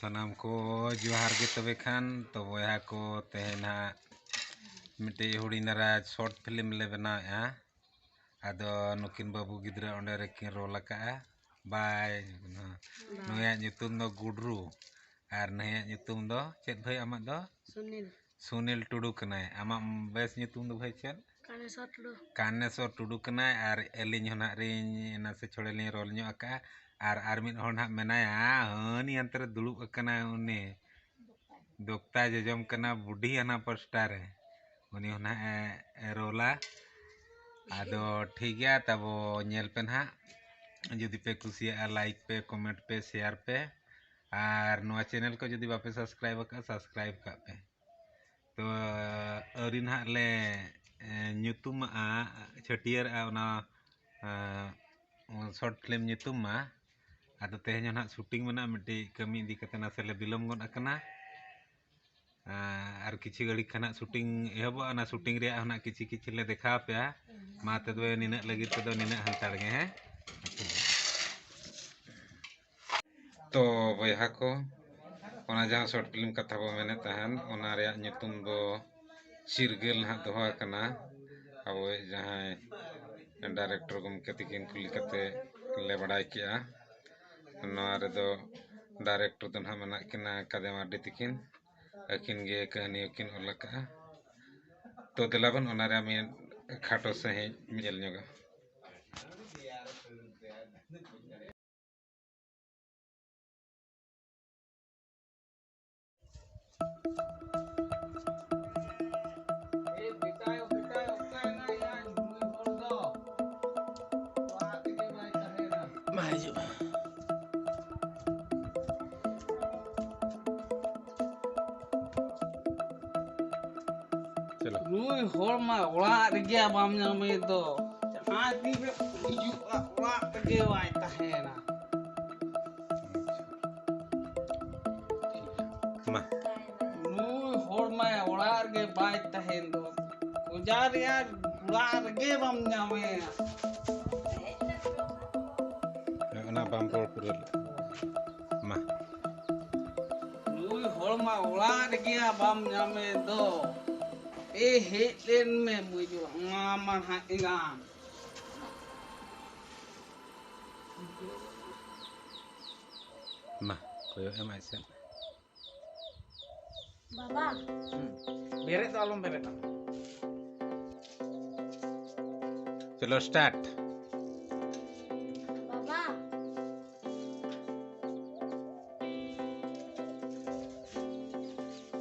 सानाम को जोहार गे तबे खान तो बया को तेना मिट्टी हुड़ीनारा शॉर्ट फिल्म ले बनाया आदो नुकिन बाबू गिद्रा ओंडे रेकिन रोल का बाय नया nyutum दो गुडरू और नया nyutum दो चेत भाई आमा दो सुनील टुडू कनाय आमा बेस nyutum दो भाई चेत कानेश्वर टुडू कनाय और एलिन होना रिन नासे छोड़े लिन रोल न्यो आका और मिद हर ना मेनाया हनी अंतर दुलुब कना उनी दोक्ता जजम कना बुढ़ी आना पोस्टर है उनी होना रोला आदो ठीक है तब नेल पे ना जुदी पे कुसिया लाइक पे कमेंट पे शेयर पे और नवा चैनल को जुदी बापे सब्सक्राइब का सब्सक्राइब का पे तो अरिन हा ले nyutum छटियर ओना शॉर्ट फिल्म nyutum आदो तेहन ना शूटिंग मना मिट्टी कमी दी कते ना सेले बिलम गन अकना और किछि घड़ी खाना शूटिंग एहब ना शूटिंग रे ना किछि किछि ले देखा पे मा ते दो निना लगी तो निना हंताड़ गे हैं तो बया को ओना जहां शॉर्ट फिल्म कथा बो मेने तहन ओना रे nyutum दो सिरगेल ना दोहा कना अब जहां डायरेक्टर गमके तिकिन कुली कते ले बड़ाई किया डायरेक्टर तो ना मना किना कदेमाडी तिकिन अकिन गे कहानी अकिन ओलका तो दिलाबन ओनारे में खाटो सही मिल न्योगा Lui horma olah rege abamnya itu, jangan tiba hijuk olah rege wai tahena. Mah, Lui horma olah rege wai tahen do, ujar ya olah rege abamnya me. ona bampor purul. Mah, Lui horma olah rege abamnya me do. Len me muju ngaman ha ingam. mah, koyo emai sen. Baba. Beret to alum beret. चलो start Baba.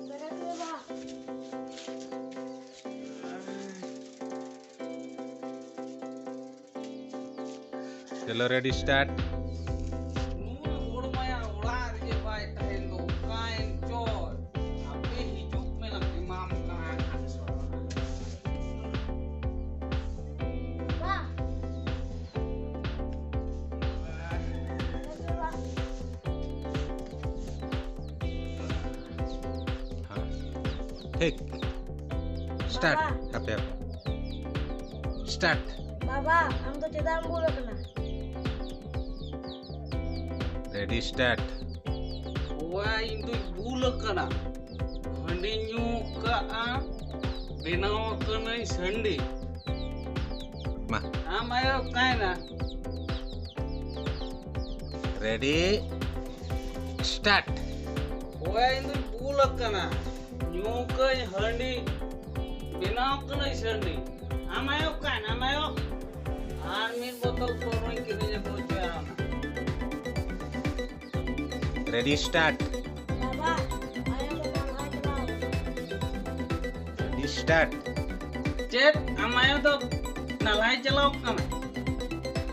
Berat ya, Baba. चलो ready start Lui horma ya olah rege wai tahen do, kain coy. Ape hijuk me lang imam kan. Baba. Berat ya, Baba. हाँ ठीक start apa apa start Baba, am to cedak mulu kena. Ready start Wah itu bulak kana. Handi nyuka benaw kana sandi. mah Amayo kaina. Ready start Wah itu bulak kana. Nyuka handi benaw kana sandi. Amayo kaina amayo. Armin botol korong kirinya bocor. Ready start Baba, ayo pegang aja. Ready start Cep amayo to nalai chalaw kana.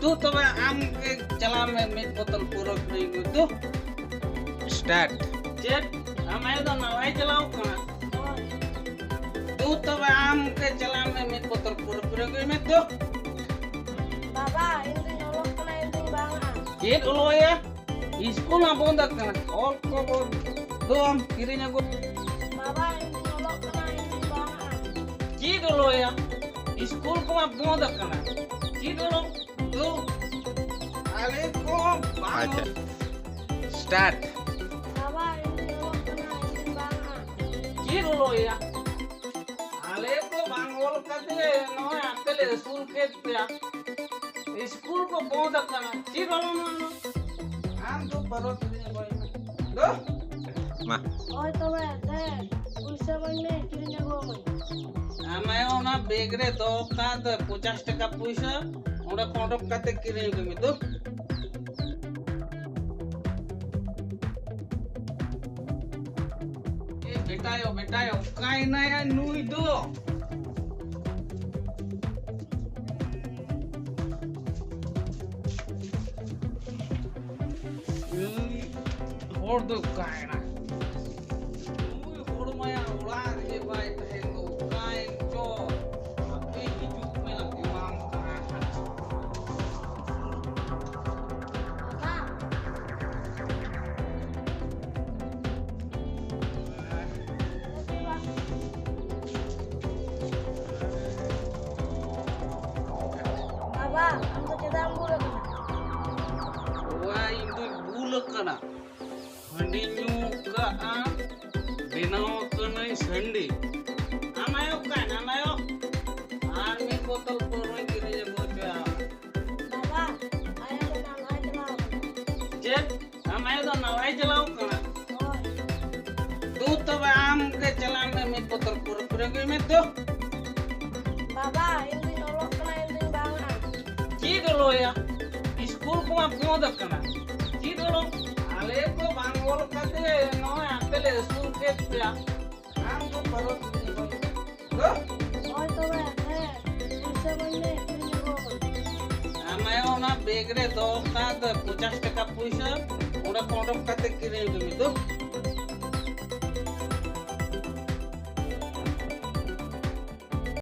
Tu toba am ke chalaw me mit botol puro kirinya tu. Start Cep amayo to nalai chalaw kana. Tu toba am ke chalaw me mit botol puro kirinya tu. Baba, ini nyolok kena ini banget. Cep ulo ya. School na bonda kana. All ko dom kirinya go. Baba, ini nyolok kena ini banget. Cep ulo ya. School ko ma bonda kana. Cep ulo tu. Ale ko अच्छा start Baba, ini loya. Ale ko bangol kate no akle school khet pya. School ko bond kana. Chi balo no. Am to parot ni boy. Do. Ma, Oi tobe de pulsa bane kirinya go mai. Amay ona bag re do ka 50 taka puisa. Onda kondok kate kirin kami do. बेटायो काय नया नुई दो होड़ दो काय ना नुई होड़ माया उड़ा रे भाई तहेंगो काय जो अबे हिजुक में लगे माम करा Baba, amdo cedam bulu kana. wah itu bulak kana handi nyuka benaw kana sandi amayo army botol puroi kiri je bocha Baba, ayah do nalai chelao kana. jet amayo do nalai jalao kana Oi, tu to am ke chalam mit botol puroi ke mit do Baba, ini nolok kana ini bangan. ki dolo ya school ko apno kana ki dolo ale ko bangol kate no akle school ke pya am to parot ni boy do Oi tobe de pulsa bane kirinya go mai. amayo ona bag re do ka 50 taka puisa onda kondok kate kirin kami do